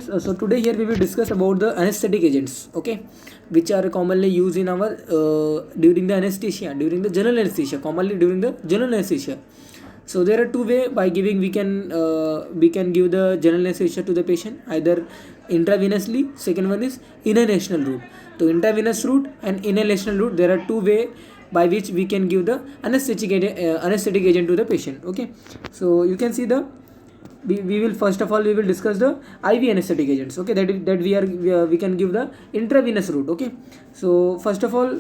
So today here we will discuss about the anesthetic agents, okay, which are commonly used in our during the anesthesia, during the general anesthesia, commonly during the general anesthesia. So there are two way by giving we can give the general anesthesia to the patient, either intravenously. Second one is inhalational route. So intravenous route and inhalational route, there are two way by which we can give the anesthetic agent to the patient. Okay, so you can see the we will first of all we will discuss the IV anesthetic agents. Okay, we can give the intravenous route. Okay, so first of all,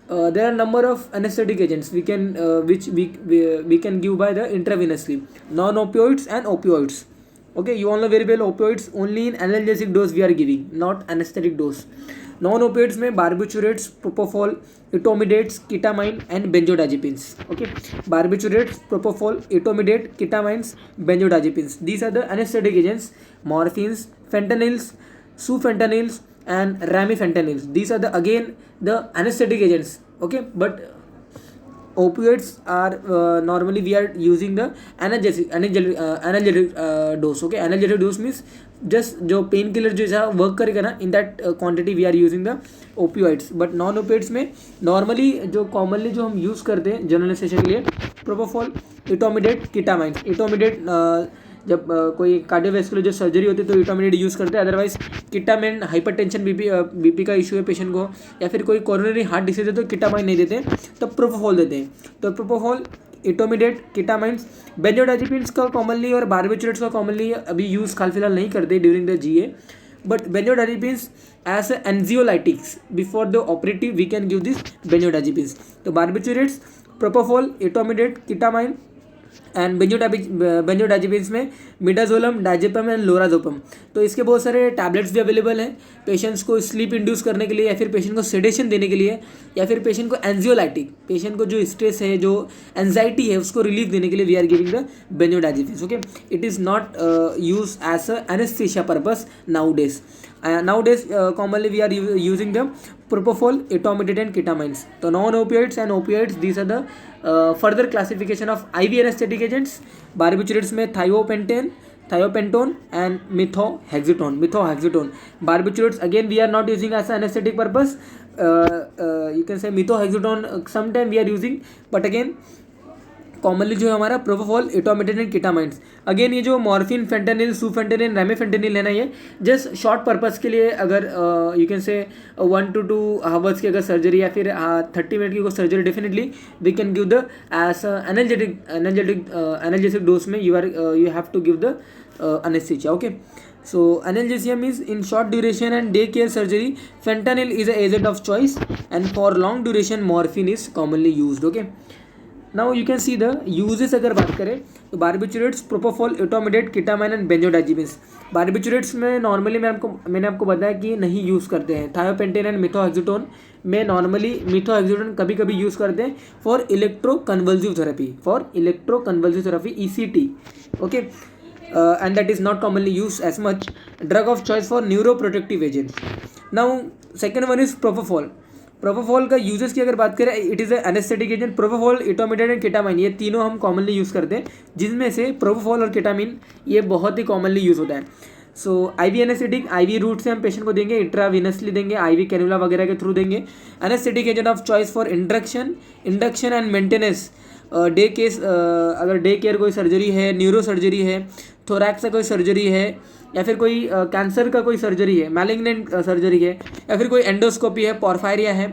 there are number of anesthetic agents we can which we can give by the intravenously, non-opioids and opioids. Okay, you all know very well opioids only in analgesic dose we are giving, not anesthetic dose. Non opiates में barbiturates, propofol, etomidates, ketamine and benzodiazepines. Okay, barbiturates, propofol, etomidate, ketamines, benzodiazepines. These are the anaesthetic agents. Morphines, fentanyls, sufentanils and ramifentanils. These are the again the anesthetic agents. Okay, but opioids are normally we are using the analgesic dose. Okay, analgesic dose means just जो painkiller जो ऐसा work करेगा ना, in that quantity we are using the opioids. But non opioids में normally जो commonly जो हम use करते हैं जनरल एनेस्थीसिया के लिए, प्रोपोफॉल, इटोमिडेट, कीटामाइंस. इटोमिडेट जब कोई कार्डियोवैस्कुलर जो सर्जरी होती है तो इटोमिडेट यूज़ करते हैं. अदरवाइज कीटामाइन हाइपरटेंशन बीपी का इशू है पेशेंट को, या फिर कोई कोरोनरी हार्ट डिसीज है तो कीटामाइन नहीं देते, तो प्रोपोफॉल देते हैं. तो प्रोपोफॉल, इटोमिडेट, कीटामाइंस. बेंजोडाजिपिन्स का कॉमनली और बार्बिचुरेट्स का कॉमनली अभी यूज़ हाल फिलहाल नहीं करते during the GA. But benzodiazepines as anxiolytics before the operative we can give this benzodiazepines. तो barbiturates, propofol, etomidate, ketamine and benzodiazepines में मिडाजोलम, डायजेपम एंड लोराजोपम. तो इसके बहुत सारे टैबलेट्स भी अवेलेबल हैं पेशेंट्स को स्लीप इंड्यूस करने के लिए, या फिर पेशेंट को सेडेशन देने के लिए, या फिर पेशेंट को एंजियोलाइटिक, पेशेंट को जो स्ट्रेस है, जो एंजाइटी है, उसको रिलीफ देने के लिए we are giving the benzodiazepines. Okay, it is not use as a anaesthesia purpose nowadays. Nowadays commonly we are using the propofol, etomidate and ketamines. So non-opioids and opioids, these are the further classification of IV anesthetic agents. Barbiturates में thiopentone and methohexatone. Barbiturates again we are not using as an anesthetic purpose. You can say methohexatone sometime we are using, but again commonly जो है हमारा propofol, इटोमिडेट and कीटामाइंस. Again ये जो morphine, fentanyl, सुफेंटेनिल, रेमिफेंटेनिल लेना, ये just short purpose के लिए, अगर यू कैन से 1 to 2 आवर्स की अगर सर्जरी, या फिर 30 मिनट की कोई surgery, definitely we can give the as analgesic dose में you have to give the anesthesia. Okay, so analgesia means in short duration and day care surgery, fentanyl is a agent of choice, and for long duration morphine is commonly used. Okay, now you can see the uses. अगर बात करें तो barbiturates, propofol, etomidate, ketamine and benzodiazepines. Barbiturates में normally मैंने आपको बताया कि नहीं यूज़ करते हैं. थायोपेंटेन एंड मिथोहेक्साटोन में नॉर्मली मिथोहेक्साटोन कभी कभी यूज़ करते हैं for electroconvulsive therapy, ECT. Okay, and that is not commonly used as much. Drug of choice for neuroprotective agents. Now second one is propofol. Propofol का यूजेस की अगर बात करें, it is anaesthetic agent. Propofol, इटोमिडेट and ketamine, ये तीनों हम commonly use करते हैं, जिसमें से प्रोपोफॉल और केटामिन ये बहुत ही कॉमनली यूज़ होता है. सो IV एनेस्थेटिक, IV रूट से हम पेशेंट को देंगे, इंट्राविनसली देंगे, IV कैनुला वगैरह के थ्रू देंगे. Anaesthetic agent of choice for induction and maintenance. Day case, अगर डे केयर कोई सर्जरी है, न्यूरो सर्जरी है, थोरैक्स का कोई सर्जरी है, या फिर कोई कैंसर का कोई सर्जरी है, मैलिग्नेंट सर्जरी है, या फिर कोई एंडोस्कोपी है, पॉरफायरिया है,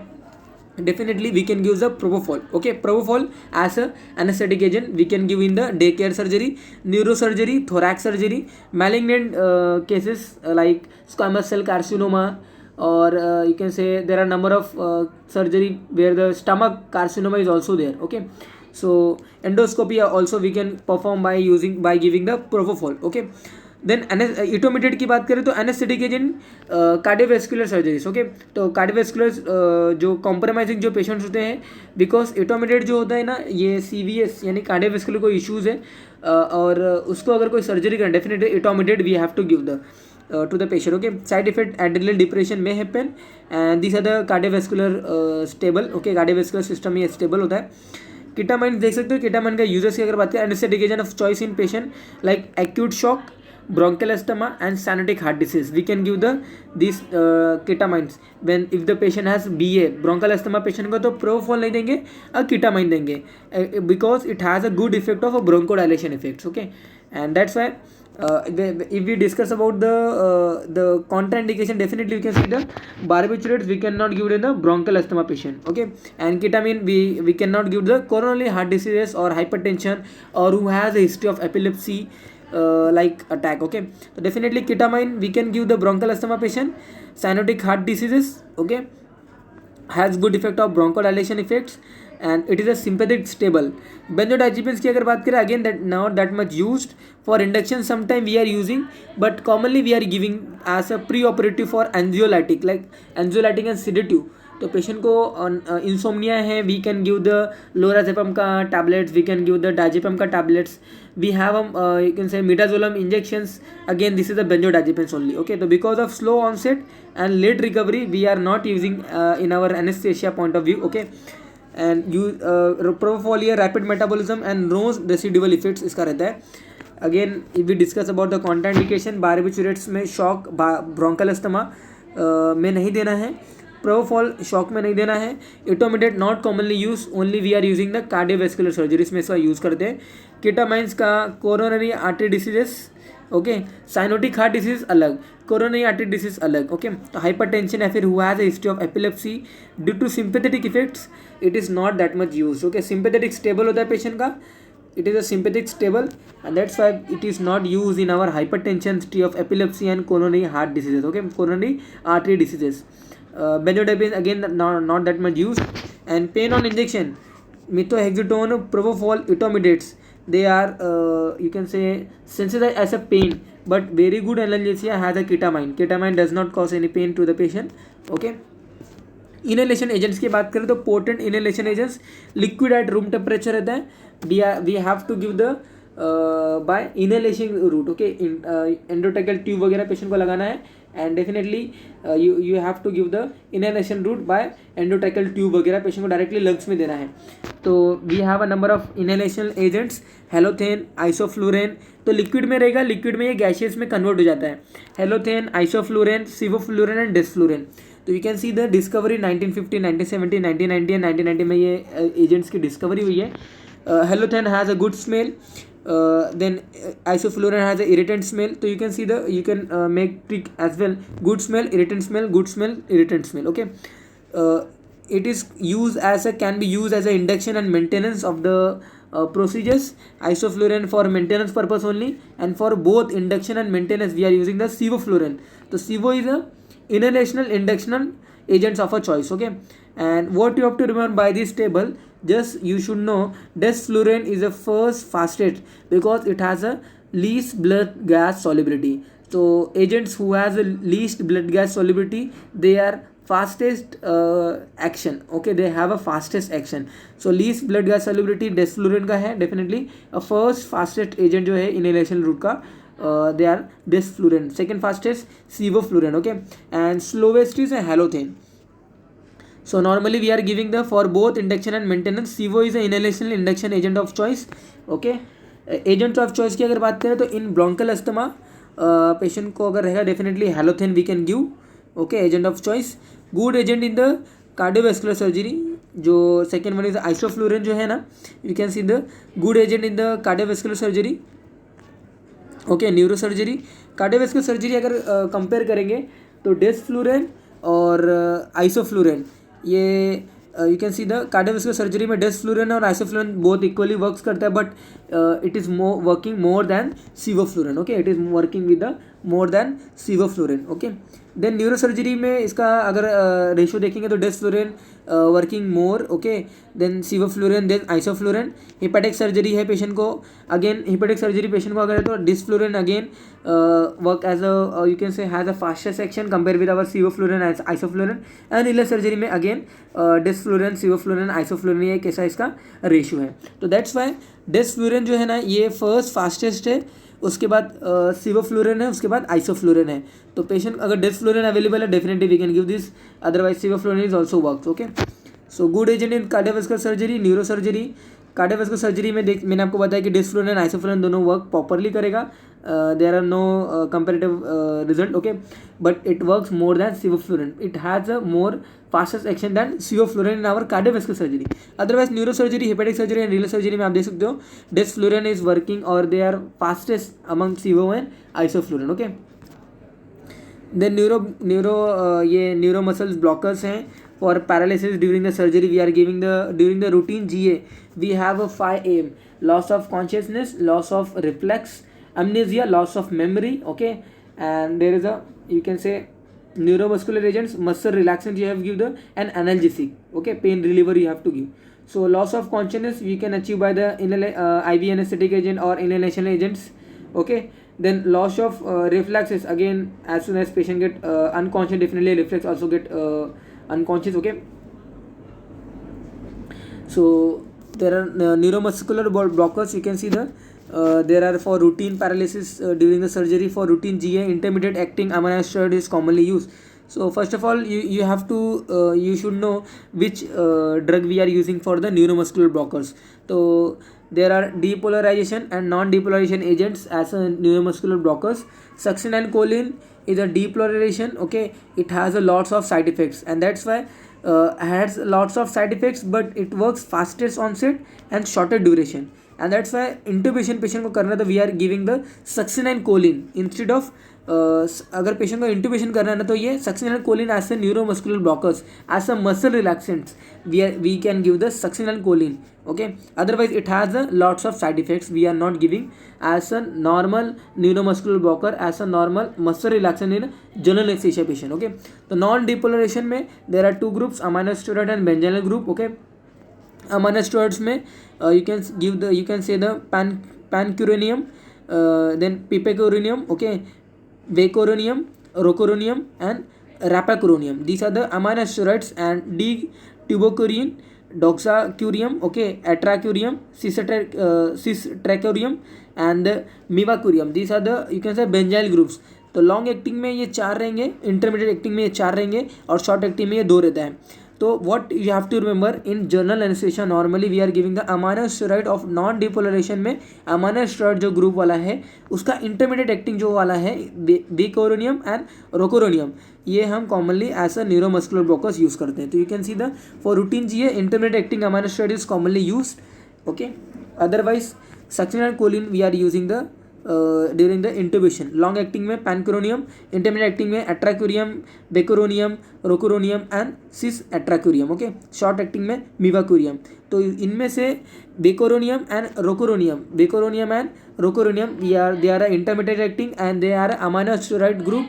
definitely we can give the propofol. Okay, propofol as a anesthetic agent we can give in the day care surgery, neurosurgery, thorax surgery, malignant cases like squamous cell carcinoma, or you can say there are number of surgery where the stomach carcinoma is also there. Okay, so endoscopy also we can perform by giving the propofol. Okay, then etomidate की बात करें तो anaesthetic agent cardiovascular surgeries. Okay, तो cardiovascular जो compromising जो patients होते हैं, because इटोमिडेट जो होता है ना, ये CVS यानी कार्डियोवैस्कुलर कोई इश्यूज़ है और उसको अगर कोई सर्जरी करें, definitely etomidate we have to give the to the patient. Okay, side effect adrenal depression may happen, and these are the cardiovascular stable. Okay, cardiovascular system ये stable होता है. कीटामाइन देख सकते हो. कीटामाइन का यूजेस की अगर बात करें, anaesthetic agent of choice in patient like acute shock, bronchial asthma and cyanotic heart disease, we can give the these ketamines. When if the patient has BA bronchial asthma patient को तो propofol नहीं देंगे, ketamine देंगे, because it has a good effect of a bronchodilation effects. Okay, and that's why if we discuss about the contraindication, definitely we can see the barbiturates we cannot give it in the bronchial asthma patient. Okay, and ketamine we cannot give the coronary heart diseases or hypertension or who has a history of epilepsy like attack. Okay, so definitely ketamine we can give the bronchial asthma patient. Cyanotic heart diseases, okay, has good effect of bronchodilation effects and it is a sympathetic stable. Benzodiazepines की अगर बात करें, again that not that much used for induction, sometime we are using, but commonly we are giving as a preoperative for anxiolytic, like anxiolytic and sedative. तो patient को insomnia है, we can give the lorazepam का tablets, we can give the diazepam का tablets, we have you can say midazolam injections, again this is the benzodiazepines only. Okay, तो because of slow onset and late recovery we are not using in our anaesthesia point of view. Okay, and you propofol rapid metabolism and no residual effects इसका रहता है. Again if we discuss about the contraindication, barbiturates में shock bronchial asthma में नहीं देना है, propofol shock में नहीं देना है. Etomidate not commonly use, only we are using the cardiovascular surgeries में इसका यूज़ करते हैं. केटामाइंस का coronary artery diseases, okay, cyanotic heart disease अलग, कोरोनरी आर्टरी डिसीज अलग. ओके, तो हाइपरटेंशन या फिर who has a history of epilepsy due to sympathetic effects, it is not that much use. Okay, sympathetic stable होता है patient का, it is a sympathetic stable and that's why it is not used in our hypertension, history of epilepsy and coronary heart diseases. Okay, coronary artery diseases. Benzodiazepines again not that much used. And pain on injection, methotrexate, propofol, etomidates, they are you can say sensitized as a pain, but very good analgesia has a ketamine. Ketamine does not cause any pain to the patient. Okay, inhalation agents की बात करें तो potent inhalation agents liquid at room temperature रहता है. We have to give the by inhalation route. Okay, endotracheal tube वगैरह patient को लगाना है and definitely you have to give the inhalation route by endotracheal tube वगैरह patient को directly lungs में देना है. तो we have a number of inhalation agents, halothane, isoflurane. तो लिक्विड में रहेगा, लिक्विड में ये गैशियस में कन्वर्ट हो जाता है. Halothane, isoflurane, sevoflurane and desflurane. तो you can see the discovery 1950, 1970, 1990 and 1990 में ये एजेंट्स की डिस्कवरी हुई है. Halothane has a good smell, then isoflurane has a irritant smell. तो you can see the you can make trick as well, good smell, irritant smell, good smell, irritant smell. Okay, it is used as a can be used as a induction and maintenance of the procedures. Isoflurane for maintenance purpose only, and for both induction and maintenance we are using the sevoflurane. So sevo is a inhalational induction agents of a choice. Okay, and what you have to remember by this table, just you should know desflurane is the first fastest because it has a least blood gas solubility. So agents who has a least blood gas solubility, they are fastest action. Okay, they have a fastest action. So least blood gas solubility desflurane का है definitely. First fastest agent जो है inhalation root का, they are desflurane. Second fastest sevoflurane. Okay, and slowest is a halothane. So normally we are giving the for both induction and maintenance. Sevo is a inhalational induction agent of choice. Okay, agents of choice की अगर बात करें तो इन bronchial asthma patient को अगर रहेगा definitely halothane we can give. Okay, agent of choice. Good agent in the cardiovascular surgery, जो second one is isoflurane जो है ना, you can see the good agent in the cardiovascular surgery. Okay, neuro surgery. Cardiovascular surgery अगर compare करेंगे तो desflurane और isoflurane, ये you can see the cardiovascular surgery में डेस्फ्लूरेन और आइसोफ्लूरेन बोथ इक्वली वर्क्स करता है, but it is working more than sevoflurane. Okay, it is working with the more than sevoflurane. Okay, then neuro surgery में इसका अगर ratio देखेंगे तो desflurane working more. Okay, then sevoflurane, then isoflurane. Hepatic surgery है patient को, again hepatic surgery patient को अगर है तो desflurane again work as a you can say has a faster section compare with our sevoflurane and isoflurane. And इलर surgery में again desflurane, sevoflurane, isoflurane, ये कैसा इसका रेशियो है. तो दैट्स वाई डेस्फ्लूरेन जो है ना ये फर्स्ट फास्टेस्ट है, उसके बाद सीवोफ्लूरेन है, उसके बाद आइसोफ्लूरेन है. तो पेशेंट अगर डेस्फ्लूरेन अवेलेबल है definitely we can give this, otherwise sevoflurane is also works. Okay, so good agent in cardiovascular surgery, neuro surgery. Cardiovascular surgery में मैंने आपको बताया कि डेस्फ्लूरेन, आइसोफ्लूरेन दोनों वर्क प्रॉपरली करेगा. there are no comparative result, okay, but it works more than sevoflurane. It has a more fastest action than sevoflurane in our cardiovascular surgery. Otherwise neurosurgery, hepatic surgery and renal surgery में आप देख सकते हो desflurane is working or they are fastest among sevo and isoflurane, okay. Then ये neuro muscles blockers हैं for paralysis during the surgery. We are giving the during the routine GA we have a 5 M: loss of consciousness, loss of reflex, amnesia, loss of memory, okay, and there is a, you can say, neuromuscular agents, muscle relaxant you have to give the, and analgesic, okay, pain reliever you have to give. So loss of consciousness we can achieve by the IV anesthetic agent or inhalation agents, okay. Then loss of reflexes, again as soon as patient get unconscious, definitely reflex also get unconscious, okay. So there are neuromuscular blockers, you can see the there are for routine paralysis during the surgery. For routine GA, intermediate acting amino acid is commonly used. So first of all you have to you should know which drug we are using for the neuromuscular blockers. So there are depolarization and non-depolarization agents as a neuromuscular blockers. Succinylcholine is a depolarization, okay. It has a lots of side effects and that's why has lots of side effects, but it works fastest onset and shorter duration, and that's why intubation patient को करना है तो we are giving the succinylcholine instead of. अगर patient को intubation करना है ना तो ये succinylcholine as a neuromuscular blockers, as a muscle relaxants we can give the succinylcholine, okay. Otherwise it has a lots of side effects. We are not giving as a normal neuromuscular blocker, as a normal muscle relaxant in general anesthesia patient, okay. तो non depolarization में there are two groups, amino steroid and benzyl group, okay. amino steroids में you can give the, you can say the pancuronium, then pipecuronium, okay, vecuronium, rocuronium and rapacuronium. These are the amino steroids. And D-tubocurine, doxacurium, okay, atracurium, cisatracurium and mivacurium. These are the, you can say, benzyl groups. तो long acting में ये 4 रहेंगे, intermediate acting में ये 4 रहेंगे और short acting में ये 2 रहता है. तो what you have to remember, in general anaesthesia normally we are giving the amino steroid of non depolarisation में अमाइनो स्टेरॉइड जो ग्रुप वाला है उसका इंटरमीडिएट एक्टिंग जो वाला है बिकोरोनियम एंड रोकोरोनियम, ये हम commonly as a neuromuscular blockers use करते हैं. तो you can see the for routine GA intermediate acting amino steroid is commonly used, okay. Otherwise succinylcholine we are using the during the intubation. Long acting में pancuronium, intermediate acting में atracurium, vecuronium, rocuronium and cisatracurium, okay. Short acting में mivacurium. तो इनमें से vecuronium and rocuronium they are intermediate acting and they are amino steroid group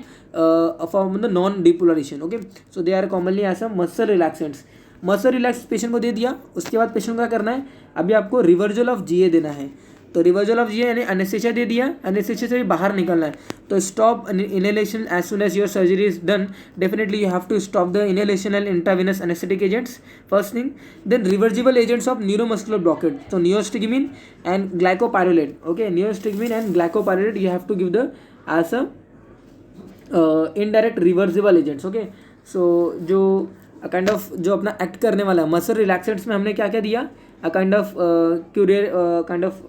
from the non depolarisation, okay. So they are commonly as a muscle relaxants. Muscle relax patient को दे दिया, उसके बाद patient को क्या करना है, अभी आपको रिवर्जल ऑफ जीए देना है. तो रिवर्जल ऑफ जीए यानी एनेस्थीसिया दे दिया, एनेस्थीसिया से भी बाहर निकलना है. तो stop inhalation as soon as your surgery is done. Definitely you have to stop the inhalation and intravenous anaesthetic agents, first thing. Then reversible agents of neuromuscular blockade. तो neostigmine and glycopyrrolate, okay. Neostigmine and glycopyrrolate you have to give the as a indirect reversible agents, okay. So जो kind of जो अपना act करने वाला muscle relaxants में हमने क्या क्या दिया, a kind of curare kind of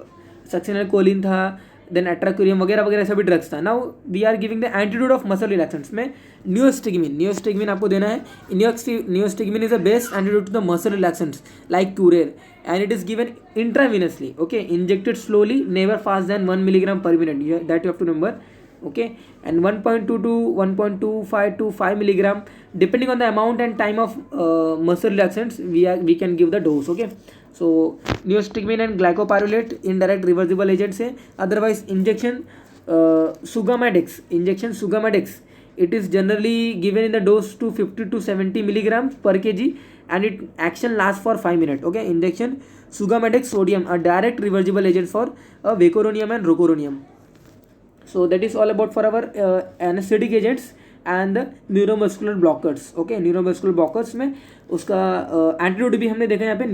succinylcholine था, देन एट्राक्यूरियम वगैरह वगैरह सभी ड्रग्स था. Now we are giving the antidote of muscle relaxants में नियोस्टिग्मिन आपको देना है. Neostigmine is the best antidote to the muscle relaxants like curare and it is given intravenously, okay, injected slowly, never fast than 1 milligram per minute, that you have to remember, okay. And 1.2 to 1.25 to 5 milligram depending on the amount and time of muscle relaxants we can give the dose, okay. So neostigmine and glycopyrrolate indirect reversible agents है. Otherwise injection Sugammadex, it is generally given in the dose to 50 to 70 milligrams per kg and it action lasts for 5 minutes, okay. Injection Sugammadex sodium, a direct reversible agent for vecuronium and rocoronium. So that is all about for our anesthetic agents and the neuromuscular blockers, okay. neuromuscular blockers में उसका attitude भी हमने देखा यहाँ पे